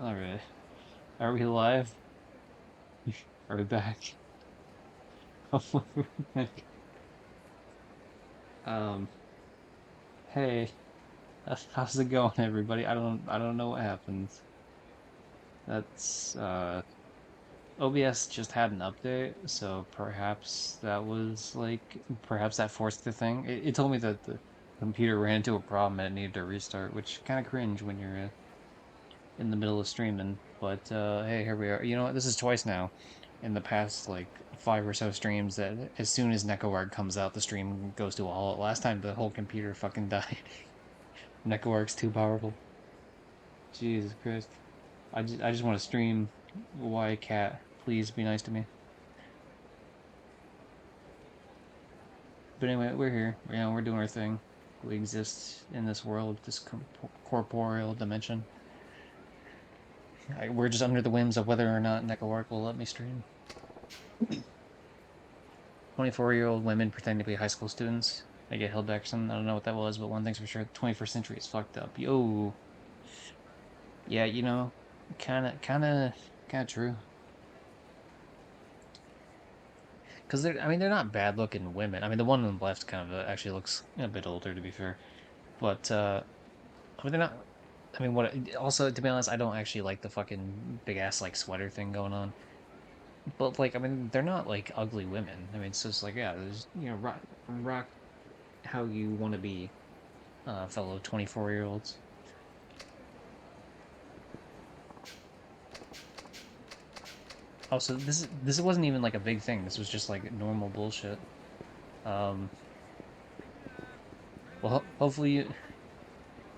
Alright. Are we live? Are we back? Hopefully we're back. Um, hey, how's it going, everybody? I don't know what happened. That's OBS just had an update, so perhaps that was perhaps that forced the thing. It told me that the computer ran into a problem and it needed to restart, which kind of cringe when you're in the middle of streaming. But hey, here we are. You know what? This is twice now in the past like 5 or so streams that as soon as NecoArc comes out, the stream goes to a halt. Last time the whole computer fucking died. NecoArc's too powerful. Jesus Christ. I just want to stream. Why cat? Please be nice to me. But anyway, we're here. We're doing our thing. We exist in this world, this corporeal dimension. We're just under the whims of whether or not NecoArc will let me stream. 24-year-old women pretending to be high school students. They get held back or something. I don't know what that was, but one thing's for sure: the 21st century is fucked up. Yo, yeah, kind of true. Because they're not bad-looking women. I mean, the one on the left kind of actually looks a bit older, to be fair. But I mean, they're not. I mean, what? Also, to be honest, I don't actually like the fucking big ass like sweater thing going on. But like, I mean, they're not like ugly women. I mean, it's just like, yeah, there's rock how you want to be, fellow 24-year-olds. Also, this wasn't even like a big thing. This was just like normal bullshit. Um, well, hopefully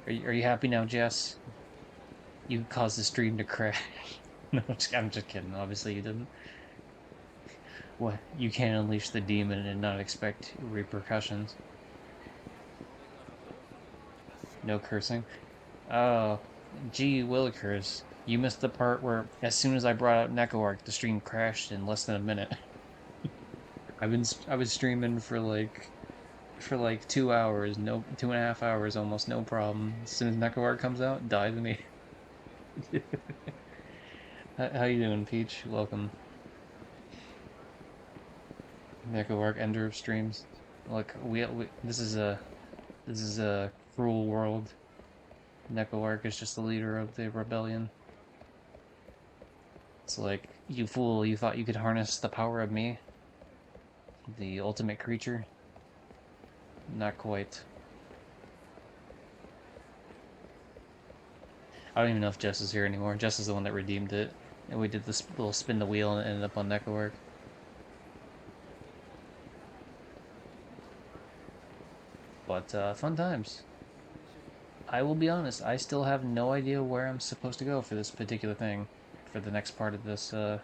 are you happy now, Jess? You caused the stream to crash. No, I'm just kidding. Obviously, you didn't. What? You can't unleash the demon and not expect repercussions. No cursing. Oh, gee willikers. You missed the part where, as soon as I brought up NecoArc, the stream crashed in less than a minute. I was streaming for like 2 hours, no 2.5 hours almost, no problem. As soon as NecoArc comes out, die to me. How you doing, Peach? Welcome. NecoArc, ender of streams. Look, we this is a cruel world. NecoArc is just the leader of the rebellion. It's like, you fool, you thought you could harness the power of me? The ultimate creature? Not quite. I don't even know if Jess is here anymore. Jess is the one that redeemed it. And we did this little spin the wheel and it ended up on NecoArc. But, fun times. I will be honest, I still have no idea where I'm supposed to go for this particular thing. For the next part of this, for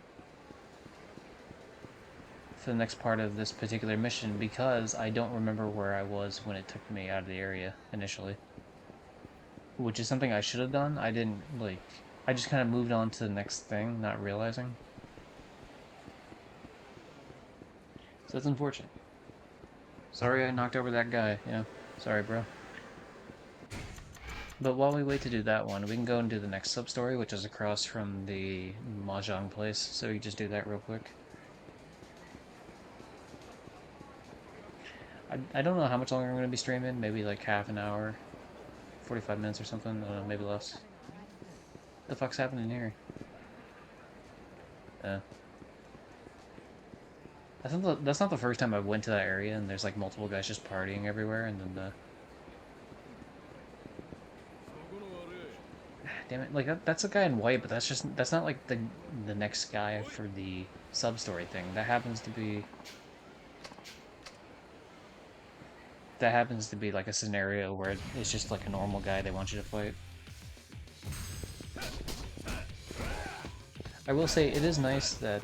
the next part of this particular mission, because I don't remember where I was when it took me out of the area initially. Which is something I should have done. I didn't, I just kind of moved on to the next thing, not realizing. So that's unfortunate. Sorry I knocked over that guy, yeah. Sorry, bro. But while we wait to do that one, we can go and do the next sub-story, which is across from the Mahjong place, so we can just do that real quick. I don't know how much longer I'm going to be streaming, maybe like half an hour, 45 minutes or something, I don't know, maybe less. The fuck's happening here? That's not the first time I went to that area and there's like multiple guys just partying everywhere, and then damn it, like that's a guy in white, but that's not like the next guy for the sub-story thing. That happens to be like a scenario where it's just like a normal guy they want you to fight. I will say it is nice that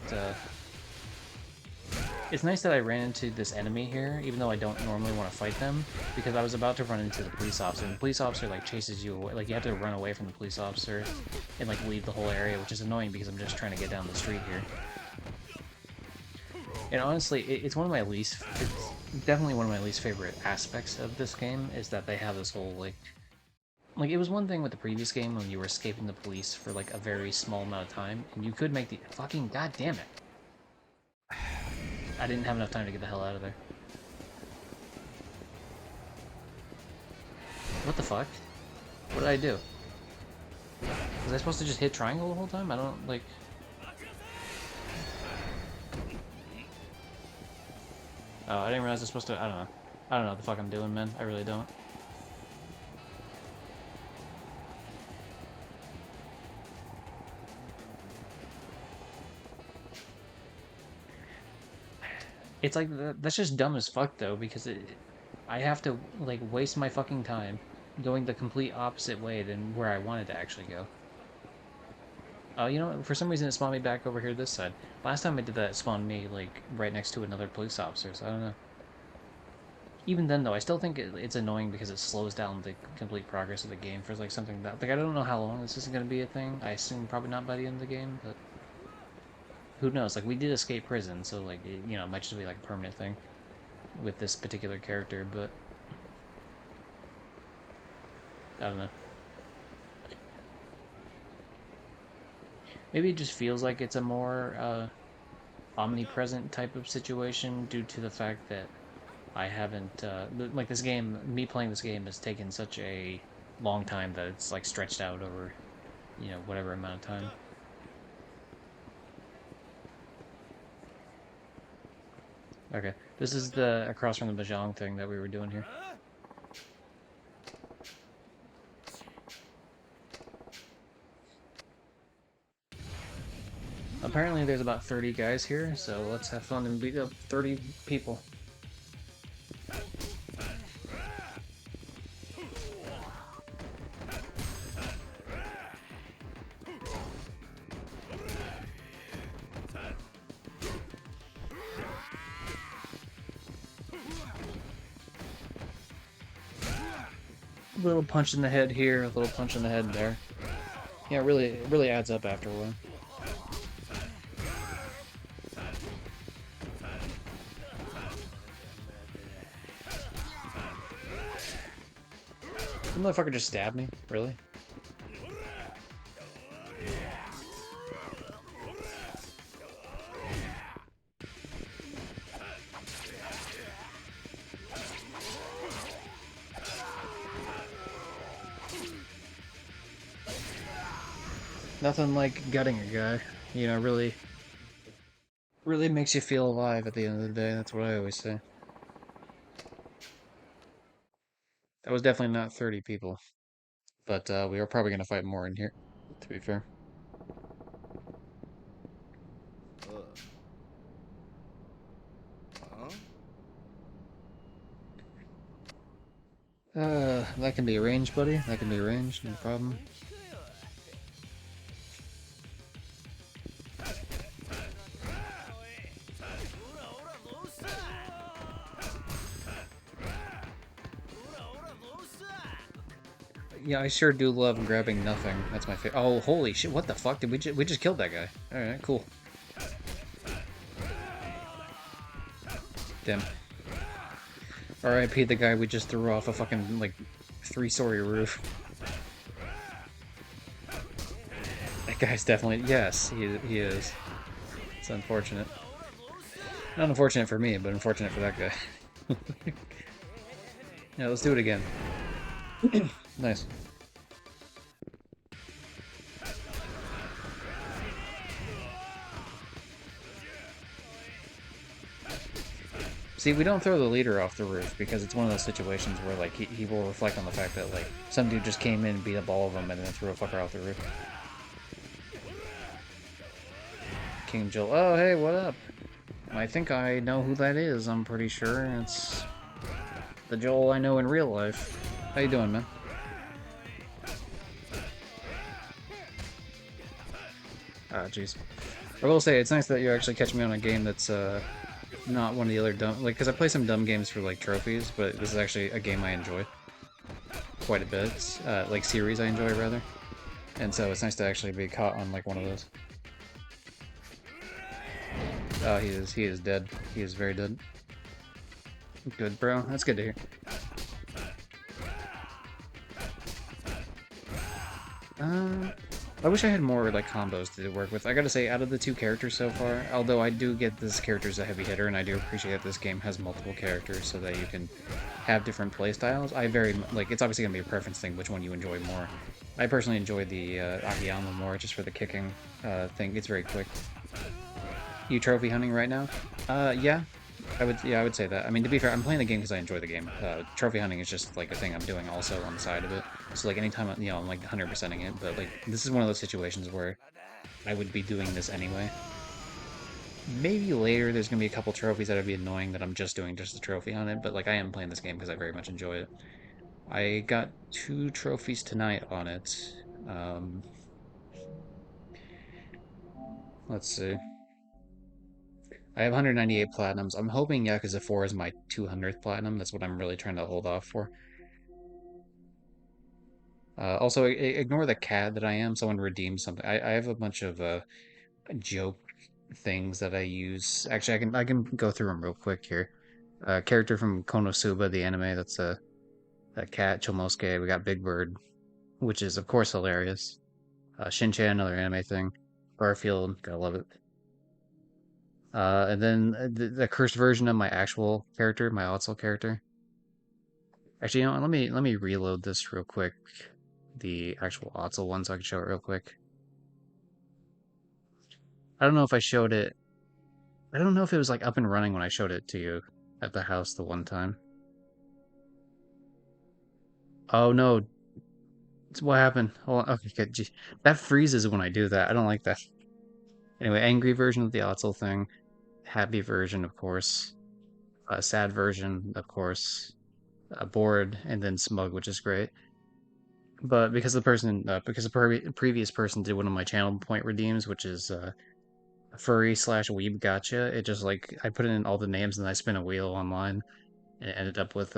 I ran into this enemy here, even though I don't normally want to fight them, because I was about to run into the police officer, and the police officer like chases you away. Like, you have to run away from the police officer and like leave the whole area, which is annoying because I'm just trying to get down the street here. And honestly, it's definitely one of my least favorite aspects of this game, is that they have this whole like Like, it was one thing with the previous game when you were escaping the police for, like, a very small amount of time, and you could make the... Fucking goddamn it. I didn't have enough time to get the hell out of there. What the fuck? What did I do? Was I supposed to just hit triangle the whole time? I don't, like... Oh, I didn't realize I was supposed to... I don't know. I don't know what the fuck I'm doing, man. I really don't. It's like, that's just dumb as fuck, though, because I have to, like, waste my fucking time going the complete opposite way than where I wanted to actually go. Oh, you know what? For some reason it spawned me back over here this side. Last time I did that, it spawned me, like, right next to another police officer, so I don't know. Even then, though, I still think it's annoying because it slows down the complete progress of the game for, like, something that... Like, I don't know how long this is going to be a thing. I assume probably not by the end of the game, but... Who knows? Like, we did escape prison, so, like, it might just be, like, a permanent thing with this particular character, but... I don't know. Maybe it just feels like it's a more, omnipresent type of situation due to the fact that I haven't, like, this game, me playing this game has taken such a long time that it's, like, stretched out over, whatever amount of time. Okay, this is the across from the Mahjong thing that we were doing here. Apparently there's about 30 guys here, so let's have fun and beat up 30 people. A little punch in the head here, a little punch in the head there. Yeah, it really adds up after a while. The motherfucker just stabbed me? Really? Nothing like gutting a guy. Really, really makes you feel alive at the end of the day. That's what I always say. That was definitely not 30 people. But we are probably going to fight more in here, to be fair. That can be arranged, buddy. That can be arranged, no problem. Yeah, I sure do love grabbing nothing. That's my favorite. Oh, holy shit! What the fuck? Did we just killed that guy? All right, cool. Damn. R.I.P. the guy we just threw off a fucking like 3-story roof. That guy's definitely yes, he is. It's unfortunate. Not unfortunate for me, but unfortunate for that guy. Yeah, let's do it again. Nice. See, we don't throw the leader off the roof because it's one of those situations where, like, he will reflect on the fact that, like, some dude just came in, beat up all of them, and then threw a fucker off the roof. King Joel. Oh, hey, what up? I think I know who that is, I'm pretty sure. It's the Joel I know in real life. How you doing, man? Ah, jeez. I will say, it's nice that you actually catch me on a game that's, not one of the other dumb... Like, because I play some dumb games for, like, trophies, but this is actually a game I enjoy quite a bit. Like, series I enjoy, rather. And so it's nice to actually be caught on, like, one of those. Oh, he is dead. He is very dead. Good, bro. That's good to hear. Uh, I wish I had more like combos to work with. I gotta say, out of the two characters so far, although I do get this character's a heavy hitter, and I do appreciate that this game has multiple characters so that you can have different play styles. Like it's obviously gonna be a preference thing, which one you enjoy more. I personally enjoy the Akiyama more, just for the kicking thing. It's very quick. You trophy hunting right now? Yeah, I would say that. I mean, to be fair, I'm playing the game because I enjoy the game. Trophy hunting is just like a thing I'm doing also on the side of it. So like anytime I'm like 100%ing it, but like this is one of those situations where I would be doing this anyway. Maybe later there's gonna be a couple trophies that'd be annoying that I'm just doing just the trophy on it, but like I am playing this game because I very much enjoy it. I got 2 trophies tonight on it. Um, let's see. I have 198 platinums. I'm hoping Yakuza 4 is my 200th platinum. That's what I'm really trying to hold off for. Also, ignore the cat that I am. Someone redeemed something. I have a bunch of joke things that I use. Actually, I can go through them real quick here. Character from Konosuba, the anime. That's a cat. Chomosuke. We got Big Bird, which is of course hilarious. Shin-chan, another anime thing. Garfield, gotta love it. And then the cursed version of my actual character, my Otzel character. Actually, you know what, let me reload this real quick. The actual Otzel one so I can show it real quick. I don't know if I showed it. I don't know if it was like up and running when I showed it to you at the house the one time. Oh no, what happened? Hold on. Okay, good. Gee, that freezes when I do that. I don't like that. Anyway, angry version of the Otzel thing, happy version, of course, a sad version, of course, bored, and then smug, which is great. But because the previous person did one of my channel point redeems, which is furry slash weeb gotcha. It just like I put in all the names and I spin a wheel online and it ended up with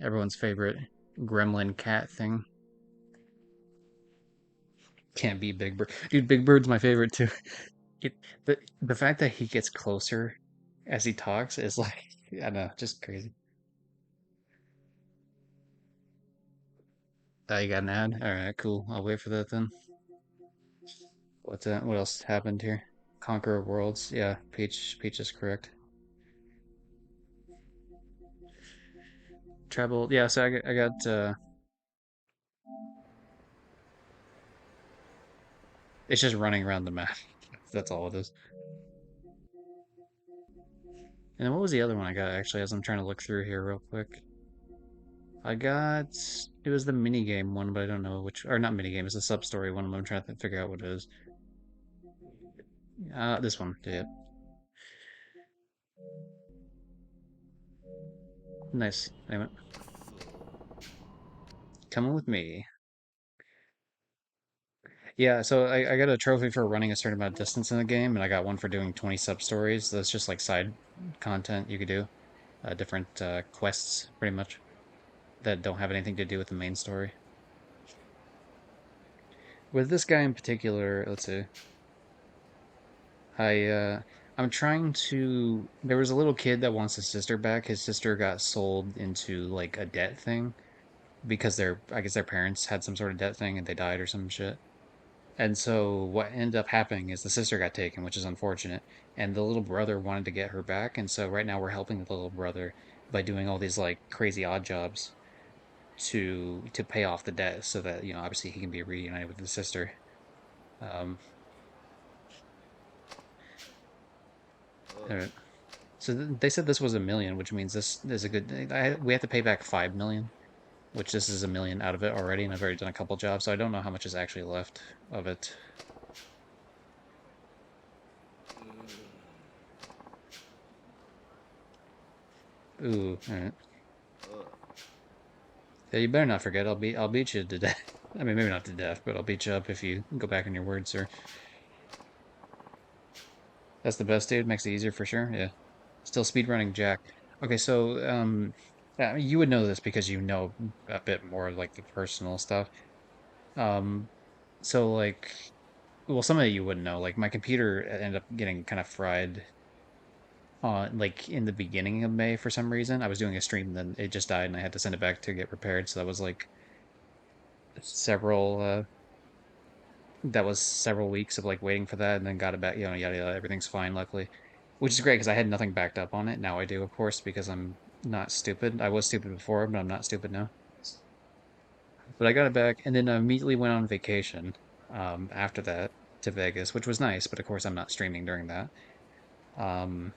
everyone's favorite gremlin cat thing. Can't be Big Bird. Dude, Big Bird's my favorite too. It, the fact that he gets closer as he talks is like I don't know, just crazy. You got an ad? Alright, cool. I'll wait for that then. What's that? What else happened here? Conqueror of Worlds. Yeah, Peach is correct. Travel. Yeah, so I got it's just running around the map. That's all it is. And then what was the other one I got actually as I'm trying to look through here real quick? I got it was the mini game one, but I don't know which or not mini game, it's a sub story one. I'm trying to figure out what it is. This one. Yeah. Nice. Anyway, coming with me. Yeah, so I got a trophy for running a certain amount of distance in the game, and I got one for doing 20 sub stories. That's just like side content you could do, different quests, pretty much, that don't have anything to do with the main story. With this guy in particular, let's see. I I'm trying to. There was a little kid that wants his sister back. His sister got sold into like a debt thing because I guess their parents had some sort of debt thing and they died or some shit. And so what ended up happening is the sister got taken, which is unfortunate, and the little brother wanted to get her back, and so right now we're helping the little brother by doing all these like crazy odd jobs to pay off the debt so that, obviously he can be reunited with his sister. Um, all right. So they said this was a million, which means this is a good. We have to pay back 5 million, which this is a million out of it already, and I've already done a couple jobs, so I don't know how much is actually left of it. Ooh, all right. Yeah, you better not forget. I'll beat you to death. I mean, maybe not to death, but I'll beat you up if you go back on your word, sir. That's the best, dude. Makes it easier for sure. Yeah. Still speedrunning Jack. Okay, so yeah, you would know this because you know a bit more like the personal stuff. Um, so like, well, some of you wouldn't know. Like, my computer ended up getting kind of fried like in the beginning of May for some reason. I was doing a stream, and then it just died, and I had to send it back to get repaired. So that was like several. that was several weeks of like waiting for that, and then got it back. Yada yada. Everything's fine, luckily, which is great because I had nothing backed up on it. Now I do, of course, because I'm not stupid. I was stupid before, but I'm not stupid now. But I got it back, and then I immediately went on vacation. After that to Vegas, which was nice, but of course I'm not streaming during that. Um,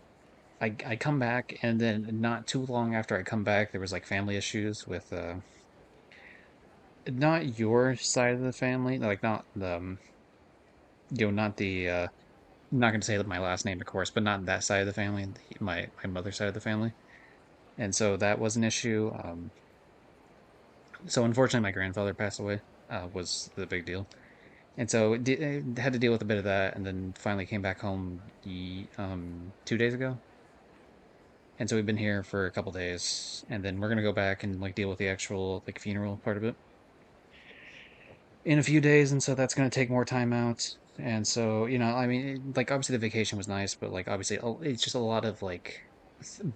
I come back, and then not too long after I come back, there was like family issues with not your side of the family, like not the not the I'm not going to say my last name, of course, but not that side of the family, my mother's side of the family, and so that was an issue. So unfortunately, my grandfather passed away. Was the big deal, and so had to deal with a bit of that, and then finally came back home 2 days ago, and so we've been here for a couple days, and then we're gonna go back and like deal with the actual like funeral part of it in a few days, and so that's going to take more time out. And so, I mean, like obviously the vacation was nice, but like obviously it's just a lot of like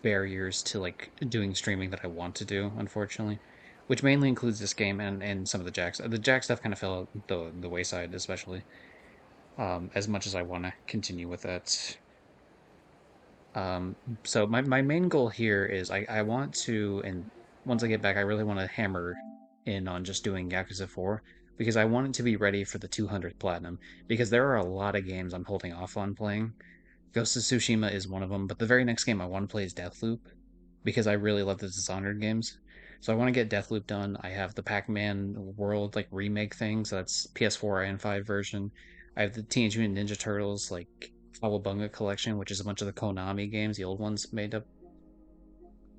barriers to like doing streaming that I want to do, unfortunately, which mainly includes this game and some of the Jack stuff. The Jack stuff kind of fell the wayside, especially as much as I want to continue with that. Um, so my main goal here is I want to, and once I get back, I really want to hammer in on just doing Yakuza 4 because I want it to be ready for the 200th platinum because there are a lot of games I'm holding off on playing. Ghost of Tsushima is one of them, but the very next game I want to play is Deathloop because I really love the Dishonored games. So I want to get Deathloop done. I have the Pac-Man World like remake thing, so that's PS4 and 5 version. I have the Teenage Mutant Ninja Turtles like Kawabunga collection, which is a bunch of the Konami games, the old ones made up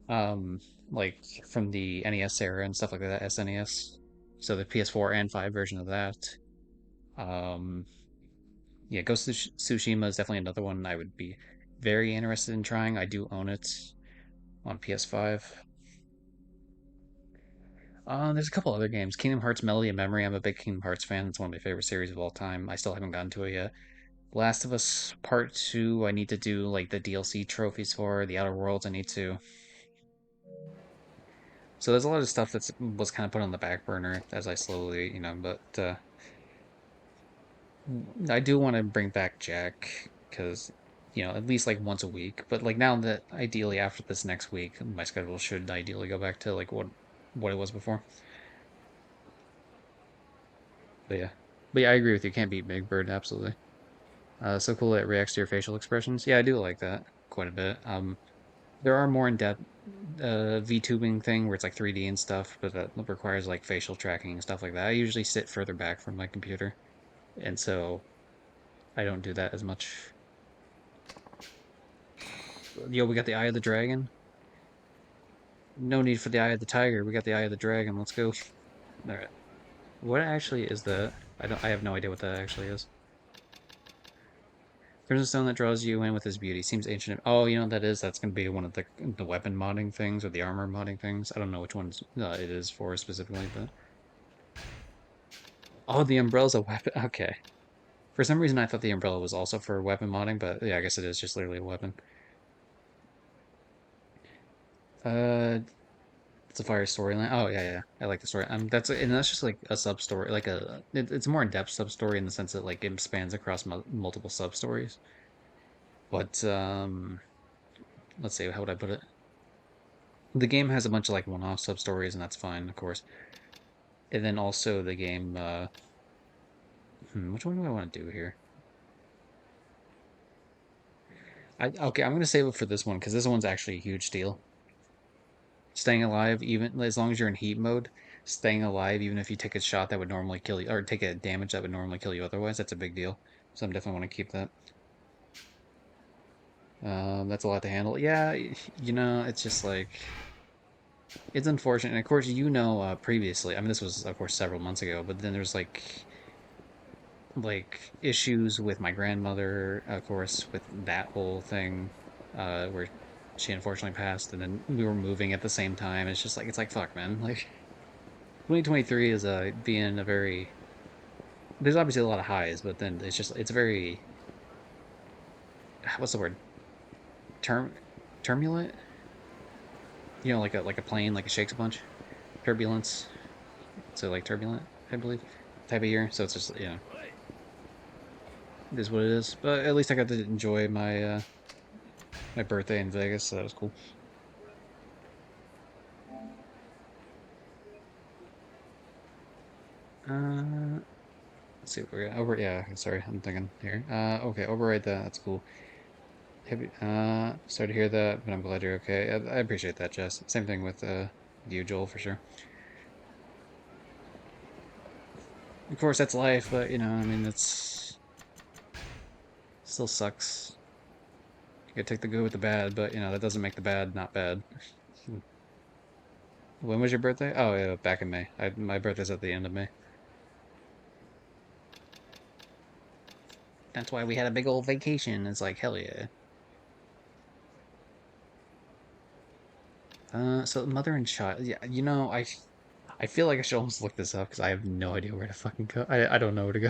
um like from the NES era and stuff like that, SNES. So the PS4 and 5 version of that. Um yeah, Ghost of Tsushima is definitely another one I would be very interested in trying. I do own it on PS5. There's a couple other games. Kingdom Hearts Melody of Memory. I'm a big Kingdom Hearts fan. It's one of my favorite series of all time. I still haven't gotten to it yet. Last of Us Part 2, I need to do like the DLC trophies for. The Outer Worlds, I need to. So there's a lot of stuff that was kind of put on the back burner as I slowly, but I do want to bring back Jack because, at least like once a week. But like now that ideally after this next week, my schedule should ideally go back to like what it was before. But yeah. But yeah, I agree with you. Can't beat Big Bird, absolutely. So cool it reacts to your facial expressions. Yeah, I do like that quite a bit. There are more in-depth VTubing thing where it's like 3D and stuff, but that requires like facial tracking and stuff like that. I usually sit further back from my computer, and so I don't do that as much. Yo, we got the Eye of the Dragon. No need for the Eye of the Tiger. We got the Eye of the Dragon. Let's go. All right. What actually is that? I don't. I have no idea what that actually is. Crimson Stone that draws you in with his beauty seems ancient. Oh, you know what that is? That's gonna be one of the weapon modding things or the armor modding things. I don't know which ones it is for specifically, but oh, the umbrella's a weapon. Okay. For some reason, I thought the umbrella was also for weapon modding, but yeah, I guess it is just literally a weapon. Uh, it's a fire storyline. Oh yeah, yeah, I like the story. That's just like a sub story, like it's a more in depth sub story in the sense that like it spans across multiple sub stories. But let's see, how would I put it? The game has a bunch of like one-off sub stories, and that's fine, of course. And then also the game. Which one do I want to do here? Okay, I'm gonna save it for this one because this one's actually a huge deal. Staying alive, even as long as you're in heat mode, staying alive, even if you take a shot that would normally kill you, or take a damage that would normally kill you otherwise, that's a big deal. So I'm definitely want to keep that. That's a lot to handle. Yeah, it's just like it's unfortunate. And of course, previously. I mean, this was of course several months ago, but then there's like issues with my grandmother, of course, with that whole thing, where she unfortunately passed, and then we were moving at the same time. It's like fuck, man. Like 2023 is being a very there's obviously a lot of highs, but then it's very what's the word term turbulent. Like a plane like it shakes a bunch. Turbulence. So like turbulent, I believe, type of year. So it's just. It is what it is. But at least I got to enjoy my birthday in Vegas, so that was cool. Uh, let's see what we got. Over, yeah, sorry, I'm thinking here. Okay, override that. That's cool. Sorry to hear that, but I'm glad you're okay. I appreciate that, Jess. Same thing with you, Joel, for sure. Of course, that's life, but I mean, that's still sucks. You gotta take the good with the bad, but that doesn't make the bad not bad. When was your birthday? Oh, yeah, back in May. My birthday's at the end of May. That's why we had a big old vacation. It's like, hell yeah. So mother and child. Yeah, I feel like I should almost look this up because I have no idea where to fucking go. I don't know where to go.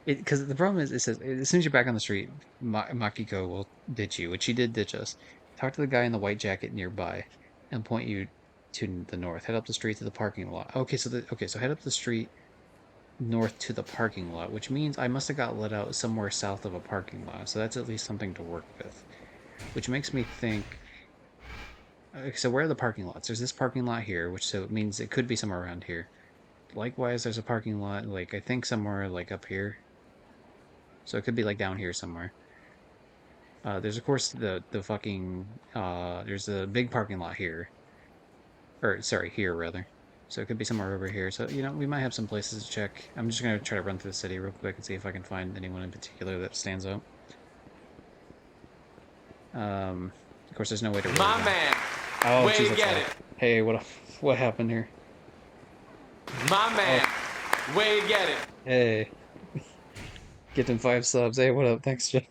Because the problem is, it says as soon as you're back on the street, Makiko will ditch you, which she did ditch us. Talk to the guy in the white jacket nearby, and point you to the north. Head up the street to the parking lot. Okay, so head up the street north to the parking lot, which means I must have got let out somewhere south of a parking lot. So that's at least something to work with. Which makes me think. Okay, so where are the parking lots? There's this parking lot here, which so it means it could be somewhere around here. Likewise, there's a parking lot, like I think somewhere like up here. So it could be like down here somewhere. There's of course the fucking there's a big parking lot here, or sorry, here rather. So it could be somewhere over here. So we might have some places to check. I'm just gonna try to run through the city real quick and see if I can find anyone in particular that stands out. Of course, there's no way to really My go. man, Oh, where jeez, you that's get loud. it? Hey, what happened here? My Oh, man, where you get it? hey, getting 5 subs. Hey, what up? Thanks, Jeff.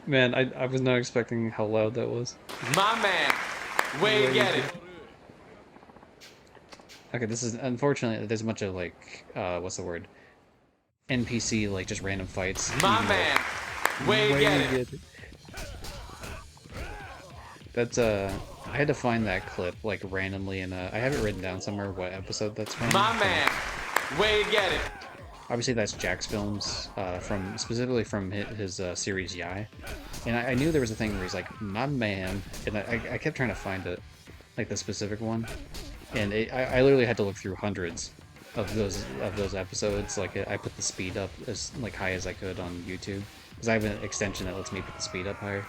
Man, I was not expecting how loud that was. My man, where Where you you get it? get? Okay, this is unfortunately there's a bunch of like what's the word? NPC like just random fights, My even though man, where you where get you it? get it. That's I had to find that clip like randomly and I have it written down somewhere what episode that's from. My man, where you get it? Obviously that's Jack's films from specifically from his series Yai. And I knew there was a thing where he's like, my man, and I kept trying to find it, like the specific one, and I literally had to look through hundreds of those episodes. Like I put the speed up as like high as I could on YouTube because I have an extension that lets me put the speed up higher.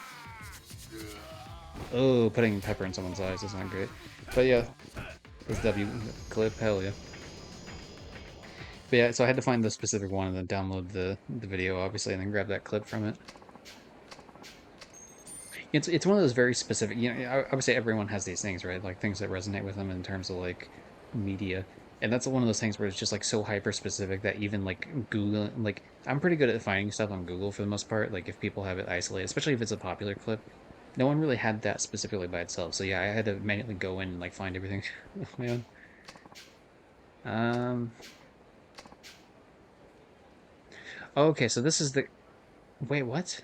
Oh, putting pepper in someone's eyes is not great, but yeah, this W clip, hell yeah. But yeah, so I had to find the specific one and then download the video, obviously, and then grab that clip from it. It's one of those very specific. I would say everyone has these things, right? Like things that resonate with them in terms of like media, and that's one of those things where it's just like so hyper specific that even like Google, like I'm pretty good at finding stuff on Google for the most part. Like if people have it isolated, especially if it's a popular clip, no one really had that specifically by itself. So yeah, I had to manually go in and like find everything on my own. Um. Okay, so this is the. Wait, what?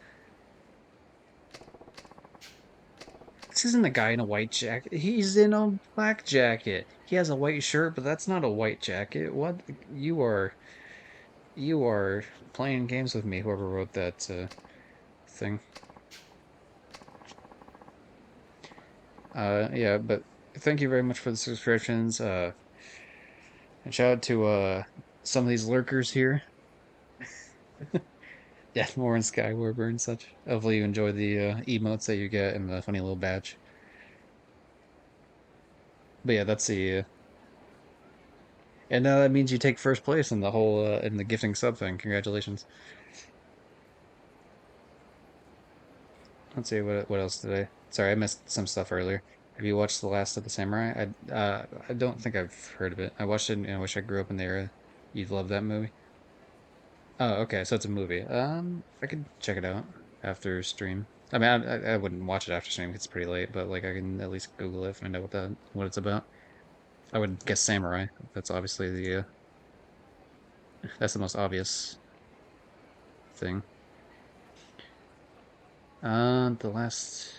This isn't the guy in a white jacket. He's in a black jacket. He has a white shirt, but that's not a white jacket. What? You are playing games with me, whoever wrote that thing. Yeah, but thank you very much for the subscriptions. And shout out to some of these lurkers here. Deathmore and Skywarper and such. Hopefully you enjoy the emotes that you get and the funny little badge. But yeah, that's the and that means you take first place in the whole in the gifting sub thing. Congratulations. Let's see what else did I. Sorry, I missed some stuff earlier. Have you watched The Last of the Samurai? I don't think I've heard of it. I watched it and I wish I grew up in the era. You'd love that movie. Oh, okay, so it's a movie. I could check it out after stream. I mean, I wouldn't watch it after stream. It's pretty late, but like I can at least Google it, find out what it's about. I would guess samurai. That's obviously that's the most obvious thing. The last.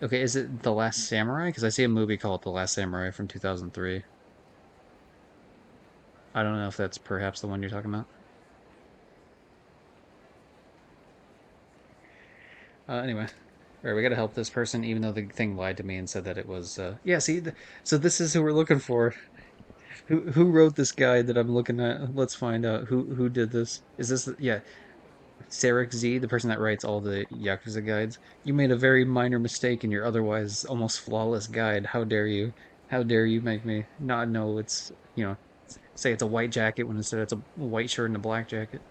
Okay, is it The Last Samurai? Because I see a movie called The Last Samurai from 2003. I don't know if that's perhaps the one you're talking about. Anyway. All right, we gotta help this person, even though the thing lied to me and said that it was. Yeah, see, so this is who we're looking for. Who wrote this guide that I'm looking at? Let's find out who did this. Is this yeah, Sarek Z, the person that writes all the Yakuza guides? You made a very minor mistake in your otherwise almost flawless guide. How dare you? How dare you make me not know it's say it's a white jacket when instead it's a white shirt and a black jacket.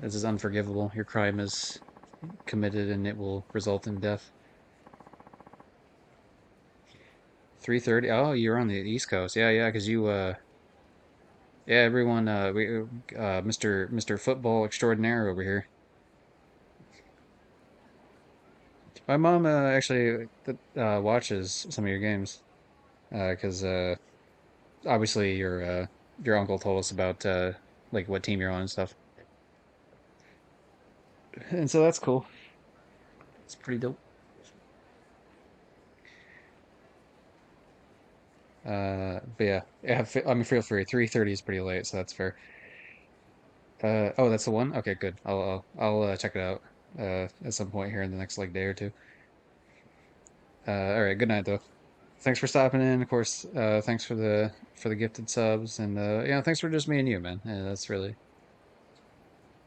This is unforgivable. Your crime is committed and it will result in death. 3:30. Oh, you're on the East Coast. Yeah, yeah, because you yeah, everyone Mr. Football Extraordinaire over here. My mom actually watches some of your games because obviously your uncle told us about like what team you're on and stuff. And so that's cool. It's pretty dope. But yeah, yeah, I mean feel free. 3:30 is pretty late, so that's fair. Oh, that's the one? Okay, good. I'll check it out at some point here in the next like day or two. All right, good night though. Thanks for stopping in. Of course, thanks for the gifted subs and yeah, thanks for just me and you, man. Yeah, that's really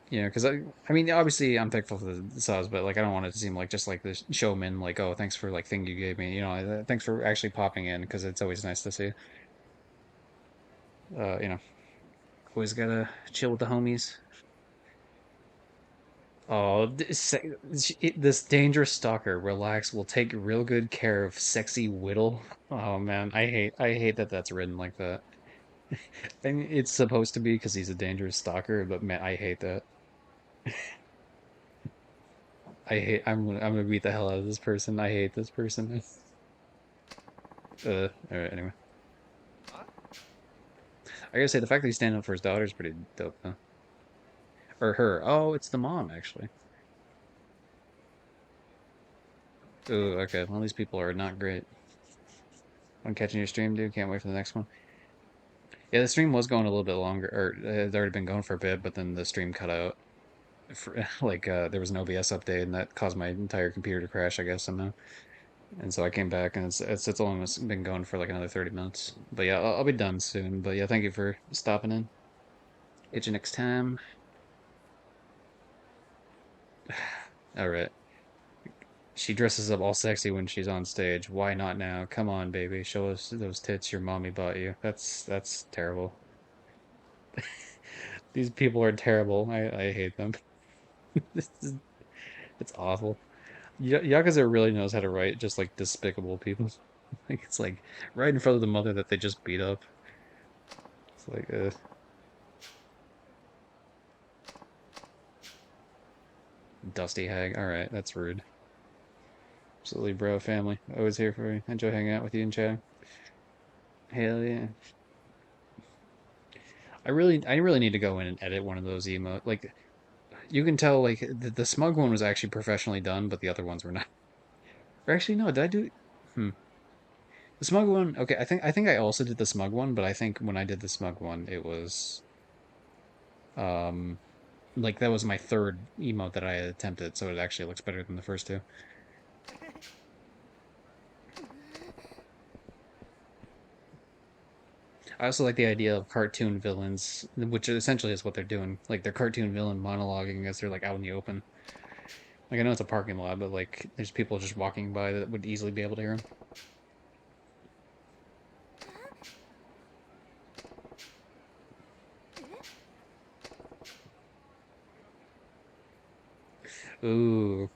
because I mean obviously I'm thankful for the subs, but like I don't want it to seem like just like this showman, like oh thanks for like thing you gave me, thanks for actually popping in because it's always nice to see. Uh, you know, always gotta chill with the homies. Oh, this dangerous stalker, relax, will take real good care of sexy Whittle. Oh man, I hate that that's written like that. I mean, it's supposed to be because he's a dangerous stalker, but man, I hate that. I'm gonna beat the hell out of this person. I hate this person. All right, anyway. I gotta say, the fact that he's standing up for his daughter is pretty dope, though. Or her. Oh, it's the mom, actually. Oh, okay. Well, these people are not great. I'm catching your stream, dude. Can't wait for the next one. Yeah, the stream was going a little bit longer, or it had already been going for a bit, but then the stream cut out. Like, there was an OBS update, and that caused my entire computer to crash, I guess, somehow. And so I came back, and it's almost been going for like another 30 minutes. But yeah, I'll be done soon. But yeah, thank you for stopping in. Catch you next time. All right. She dresses up all sexy when she's on stage. Why not now? Come on, baby. Show us those tits your mommy bought you. That's terrible. These people are terrible. I hate them. This is, it's awful. Yakuza really knows how to write just like despicable people. Like it's like right in front of the mother that they just beat up. It's like dusty hag. All right, that's rude. Absolutely, bro. Family. Always here for you. Enjoy hanging out with you and chatting. Hell yeah. I really need to go in and edit one of those emote. Like you can tell, like the smug one was actually professionally done, but the other ones were not. Or actually, no. Did I do? Hmm. The smug one. Okay, I think I also did the smug one, but I think when I did the smug one, it was um like that was my third emote that I had attempted, so it actually looks better than the first two. I also like the idea of cartoon villains, which essentially is what they're doing. Like they're cartoon villain monologuing as they're like out in the open. Like I know it's a parking lot, but like there's people just walking by that would easily be able to hear them. Ooh,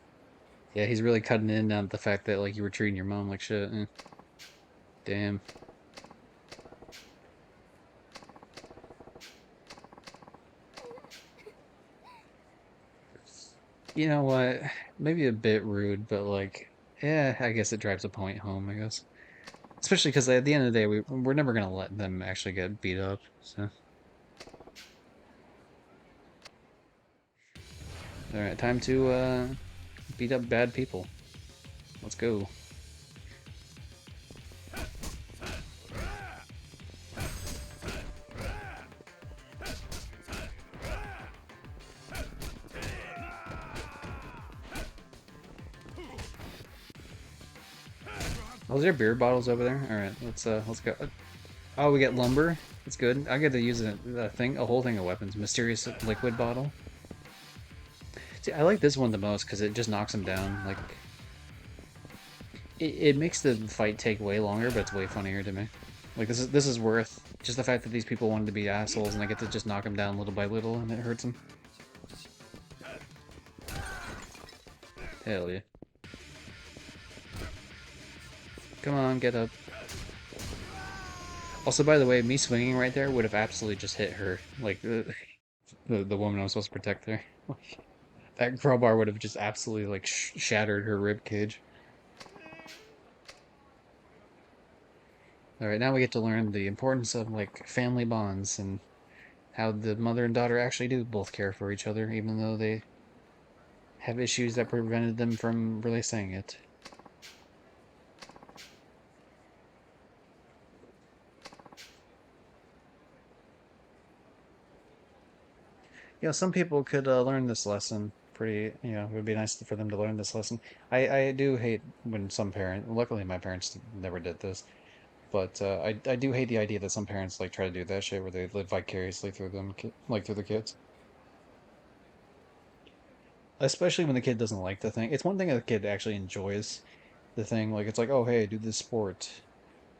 yeah, he's really cutting in on the fact that like you were treating your mom like shit. Damn. You know what? Maybe a bit rude, but like, yeah, I guess it drives a point home. I guess, especially because at the end of the day, we're never gonna let them actually get beat up. So, all right, time to beat up bad people. Let's go. Oh, is there beer bottles over there? All right, let's go. Oh, we get lumber. That's good. I get to use a whole thing of weapons. Mysterious liquid bottle. See, I like this one the most because it just knocks them down. Like it makes the fight take way longer, but it's way funnier to me. Like this is worth just the fact that these people wanted to be assholes, and I get to just knock them down little by little, and it hurts them. Hell yeah! Come on, get up. Also, by the way, me swinging right there would have absolutely just hit her, like the woman I was supposed to protect there. That crowbar would have just absolutely like shattered her rib cage. All right, now we get to learn the importance of like family bonds and how the mother and daughter actually do both care for each other, even though they have issues that prevented them from really saying it. Some people could learn this lesson pretty, it would be nice for them to learn this lesson. I do hate when some parent, luckily my parents never did this, but I do hate the idea that some parents like try to do that shit where they live vicariously through them, like through the kids. Especially when the kid doesn't like the thing. It's one thing if the kid actually enjoys the thing, like it's like, oh hey, do this sport.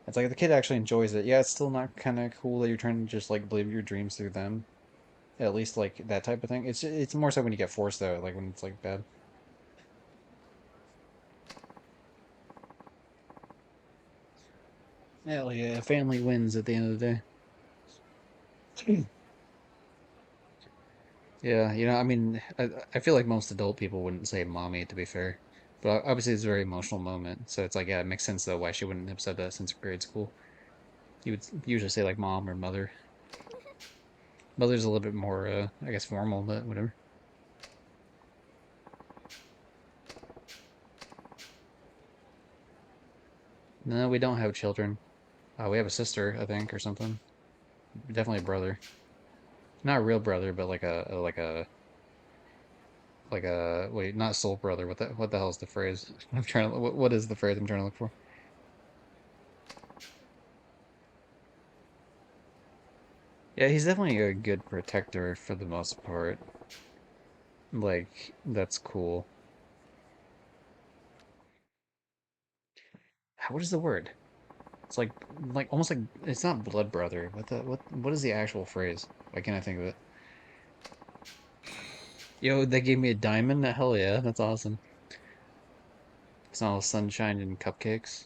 It's like if the kid actually enjoys it. Yeah, it's still not kind of cool that you're trying to just like live your dreams through them. At least like that type of thing. It's more so when you get forced though, like when it's like bad. Hell yeah, family wins at the end of the day. Yeah, I mean, I feel like most adult people wouldn't say mommy, to be fair. But obviously it's a very emotional moment. So it's like, yeah, it makes sense though why she wouldn't have said that since grade school. You would usually say like mom or mother. Mother's a little bit more, I guess, formal, but whatever. No, we don't have children. We have a sister, I think, or something. Definitely a brother. Not a real brother, but like a wait, not soul brother. What the hell is the phrase? I'm trying to what is the phrase I'm trying to look for? Yeah, he's definitely a good protector for the most part. Like that's cool. What is the word? It's like almost like it's not blood brother. What is the actual phrase? Why can't I think of it? Yo, they gave me a diamond? Hell yeah, that's awesome. It's not all sunshine and cupcakes.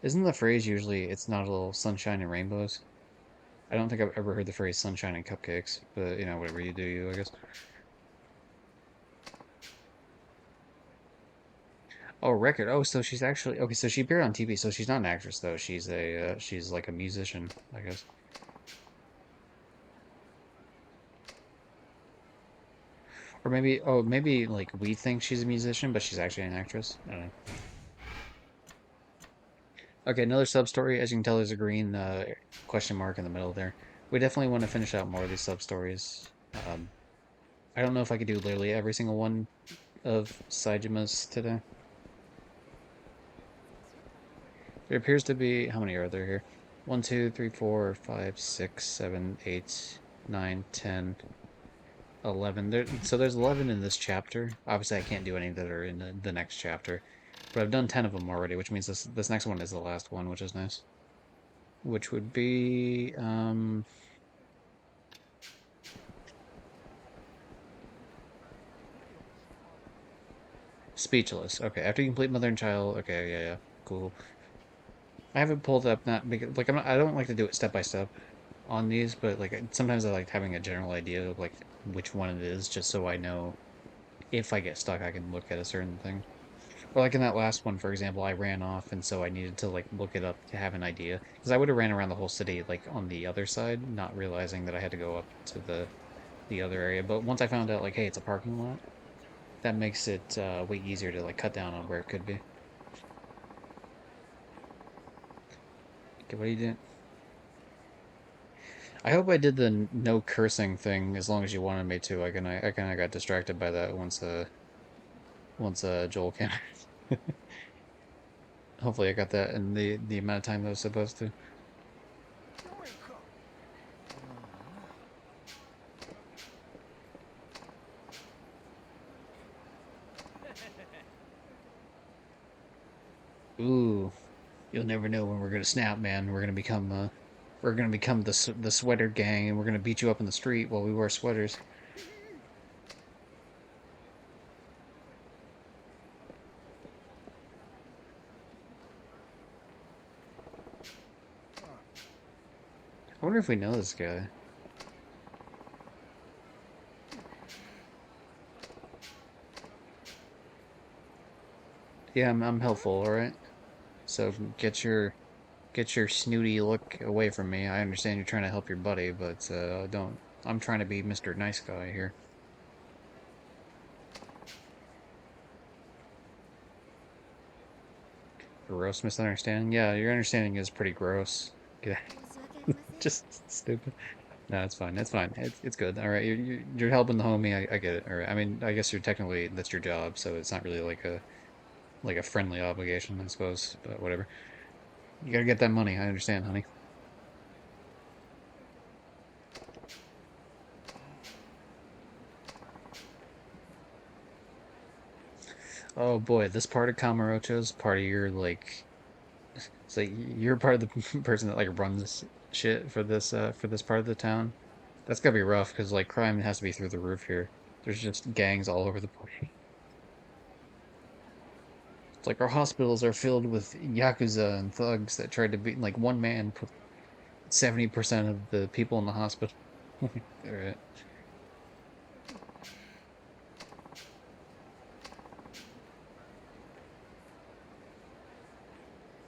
Isn't the phrase usually it's not all sunshine and rainbows? I don't think I've ever heard the phrase sunshine and cupcakes, but whatever you do, I guess. Oh, record. Oh, so she's actually okay. So she appeared on TV. So she's not an actress though. She's like a musician, I guess. Or maybe like we think she's a musician, but she's actually an actress. I don't know. Okay, another sub story. As you can tell, there's a green question mark in the middle there. We definitely want to finish out more of these sub stories. Um, I don't know if I could do literally every single one of Saijima's today. There appears to be how many are there here? One, two, three, four, five, six, seven, eight, nine, 10, 11. So there's 11 in this chapter. Obviously, I can't do any that are in the next chapter, but I've done 10 of them already, which means this next one is the last one, which is nice. Which would be speechless. Okay, after you complete mother and child. Okay, yeah, yeah, cool. I haven't pulled up not because like I don't like to do it step by step on these, but like sometimes I like having a general idea of like which one it is, just so I know if I get stuck, I can look at a certain thing. Or like in that last one, for example, I ran off, and so I needed to like look it up to have an idea. Because I would have ran around the whole city like on the other side, not realizing that I had to go up to the other area. But once I found out like, hey, it's a parking lot, that makes it way easier to like cut down on where it could be. Okay, what are you doing? I hope I did the no cursing thing as long as you wanted me to. I kind of got distracted by that once Joel came. Hopefully I got that in the amount of time that I was supposed to. Ooh, you'll never know when we're gonna snap, man. We're gonna become the sweater gang, and we're gonna beat you up in the street while we wear sweaters. I wonder if we know this guy. Yeah, I'm helpful, all right. So get your snooty look away from me. I understand you're trying to help your buddy, but don't. I'm trying to be Mr. Nice Guy here. Gross misunderstanding. Yeah, your understanding is pretty gross. Yeah, just stupid. No, it's fine. It's fine. It's good. All right, you're helping the homie. I get it. All right. I mean, I guess you're technically that's your job, so it's not really like a friendly obligation, I suppose. But whatever. You gotta get that money. I understand, honey. Oh boy, this part of Kamurocho is part of your like. It's like you're part of the person that like runs shit for this part of the town. That's gotta be rough because like crime has to be through the roof here. There's just gangs all over the place. It's like our hospitals are filled with Yakuza and thugs that tried to be like one man put 70% of the people in the hospital. Alright.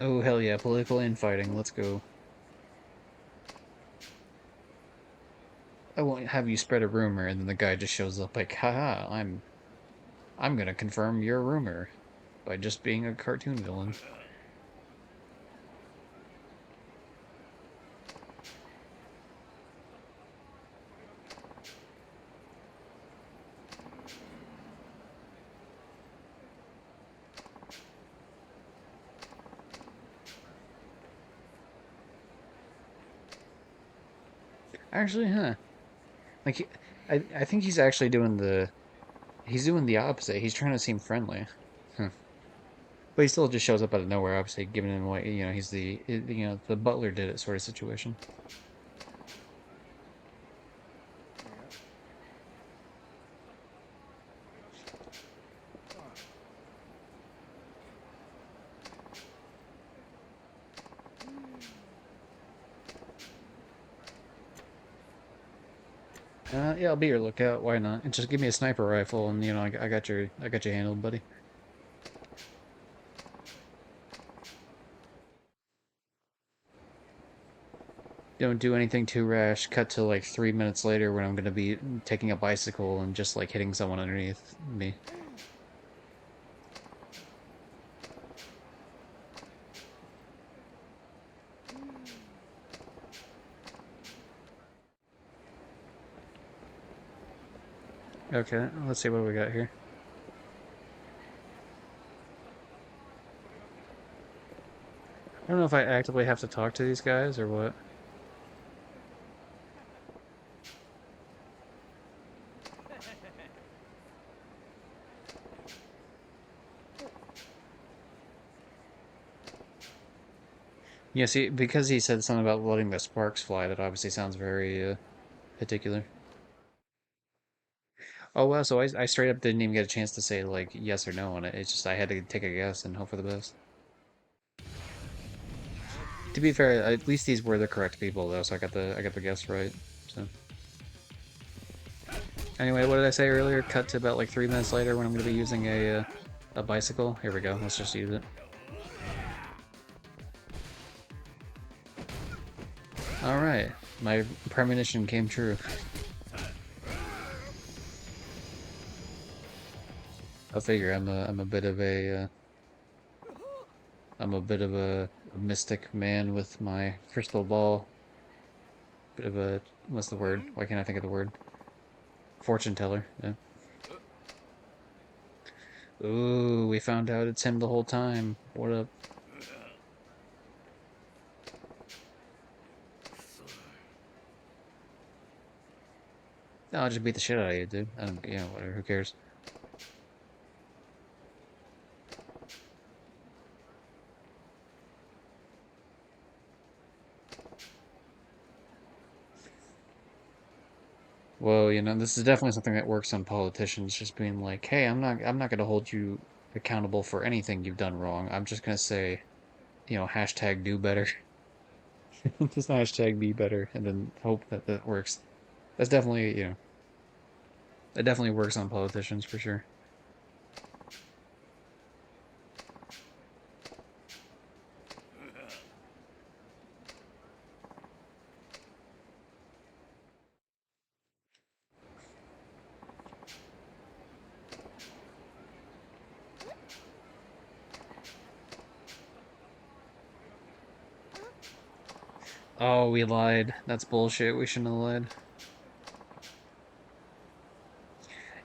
Oh hell yeah, political infighting, let's go. I won't have you spread a rumor and then the guy just shows up like, haha, I'm gonna confirm your rumor by just being a cartoon villain. Actually, huh. Like I think he's actually doing he's doing the opposite. He's trying to seem friendly. Huh. But he still just shows up out of nowhere, obviously, giving him away. You know, he's you know, the butler did it sort of situation. Yeah, I'll be your lookout. Why not? And just give me a sniper rifle, and you know, I got you handled, buddy. Don't do anything too rash. Cut to like 3 minutes later when I'm gonna be taking a bicycle and just like hitting someone underneath me. Okay, let's see what we got here. I don't know if I actively have to talk to these guys or what. Yeah, see, because he said something about letting the sparks fly, that obviously sounds very particular. Oh wow, so I straight up didn't even get a chance to say like yes or no on it. It's just I had to take a guess and hope for the best. To be fair, at least these were the correct people though, so I got the guess right. So anyway, what did I say earlier? Cut to about like 3 minutes later when I'm gonna be using a bicycle. Here we go. Let's just use it. All right, my premonition came true. I figure I'm a bit of I'm a bit of a mystic man with my crystal ball. Bit of a what's the word? Why can't I think of the word? Fortune teller. Yeah. Ooh, we found out it's him the whole time. What up? No, I'll just beat the shit out of you, dude. I don't, whatever. Who cares? Well, this is definitely something that works on politicians, just being like, "Hey, I'm not gonna hold you accountable for anything you've done wrong. I'm just gonna say, hashtag do better." Just hashtag be better, and then hope that that works. That's definitely, that definitely works on politicians for sure. Oh, we lied. That's bullshit. We shouldn't have lied.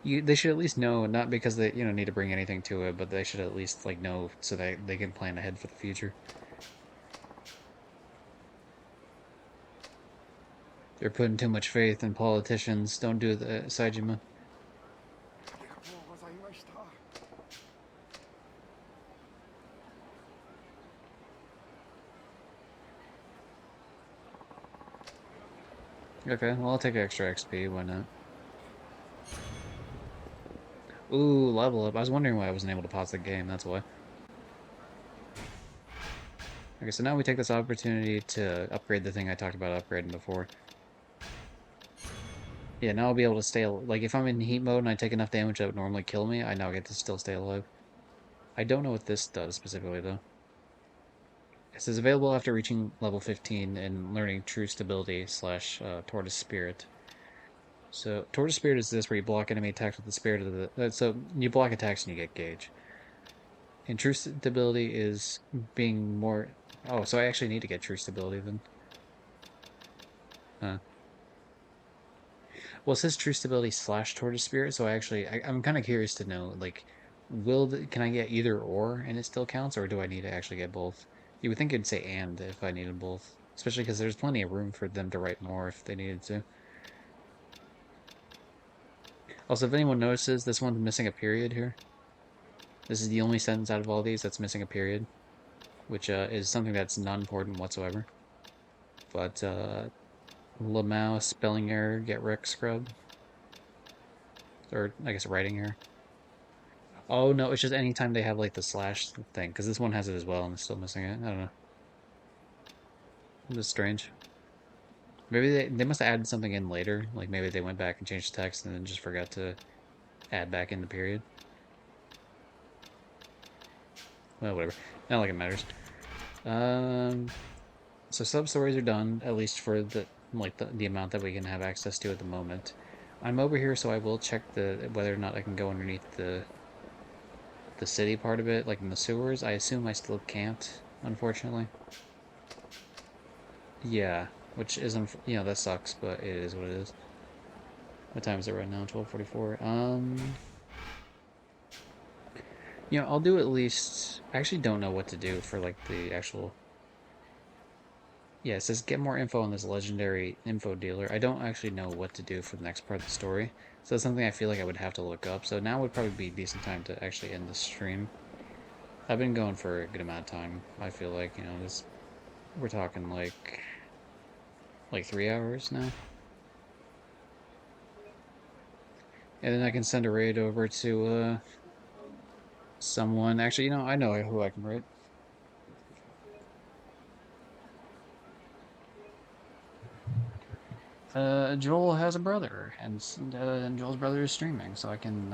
They should at least know, not because they, need to bring anything to it, but they should at least like know so that they can plan ahead for the future. They're putting too much faith in politicians. Don't do that, Saijima. Okay, well, I'll take extra XP. Why not? Ooh, level up. I was wondering why I wasn't able to pause the game. That's why. Okay, so now we take this opportunity to upgrade the thing I talked about upgrading before. Yeah, now I'll be able to stay, like, if I'm in heat mode and I take enough damage that would normally kill me, I now get to still stay alive. I don't know what this does specifically, though. It says available after reaching level 15 and learning True Stability slash Tortoise Spirit. So, Tortoise Spirit is this where you block enemy attacks with the spirit of the. So, you block attacks and you get gauge. And True Stability is being more. Oh, so I actually need to get True Stability then. Huh. Well, it says True Stability slash Tortoise Spirit, so I'm kind of curious to know, like, can I get either or and it still counts, or do I need to actually get both? You would think it'd say and if I needed both, especially because there's plenty of room for them to write more if they needed to. Also, if anyone notices, this one's missing a period here. This is the only sentence out of all these that's missing a period, which is something that's not important whatsoever. But Lamau spelling error, get wreck scrub, or I guess writing error. Oh no, it's just anytime they have like the slash thing, because this one has it as well and it's still missing it. I don't know. It's strange. Maybe they must have added something in later. Like maybe they went back and changed the text and then just forgot to add back in the period. Well, whatever. Not like it matters. Um, so sub stories are done, at least for the amount that we can have access to at the moment. I'm over here, so I will check the whether or not I can go underneath the city part of it, like in the sewers. I assume I still can't, unfortunately. Yeah, which isn't, that sucks, but it is what it is. What time is it right now? 12:44. I'll do at least. I actually don't know what to do for like the actual. Yeah, it says get more info on this legendary info dealer. I don't actually know what to do for the next part of the story, so that's something I feel like I would have to look up. So now would probably be a decent time to actually end the stream. I've been going for a good amount of time. I feel like this. We're talking like 3 hours now. And then I can send a raid over to someone. Actually, I know who I can raid. Joel has a brother, and Joel's brother is streaming, so I can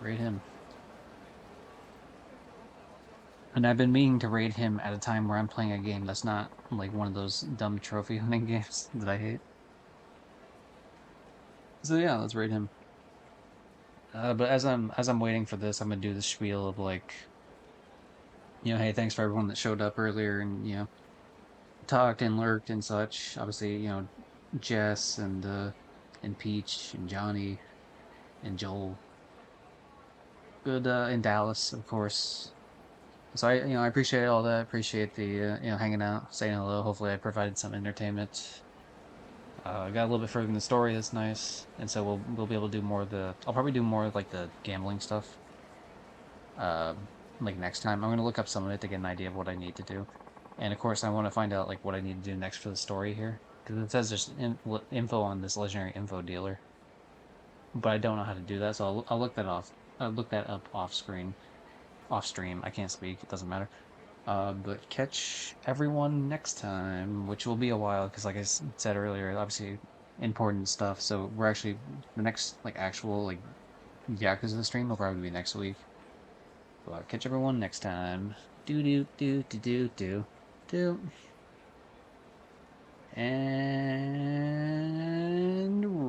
raid him. And I've been meaning to raid him at a time where I'm playing a game that's not like one of those dumb trophy hunting games that I hate. So yeah, let's raid him. But as I'm waiting for this, I'm gonna do the spiel of like, hey, thanks for everyone that showed up earlier and talked and lurked and such. Obviously, Jess and Peach and Johnny and Joel. Good in Dallas, of course. So I appreciate all that. Appreciate the hanging out, saying hello. Hopefully, I provided some entertainment. Got a little bit further in the story. That's nice, and so we'll be able to do more of the. I'll probably do more of like the gambling stuff. Uh, like next time, I'm gonna look up some of it to get an idea of what I need to do, and of course, I want to find out like what I need to do next for the story here because it says there's info on this legendary info dealer, but I don't know how to do that, so I'll look that off. I'll look that up off screen, off stream. I can't speak. It doesn't matter. But catch everyone next time, which will be a while because, like I said earlier, obviously important stuff. So we're actually the next like actual like Yakuza stream will probably be next week. But catch everyone next time. Do do do do do do do. And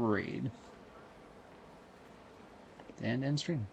raid and end stream.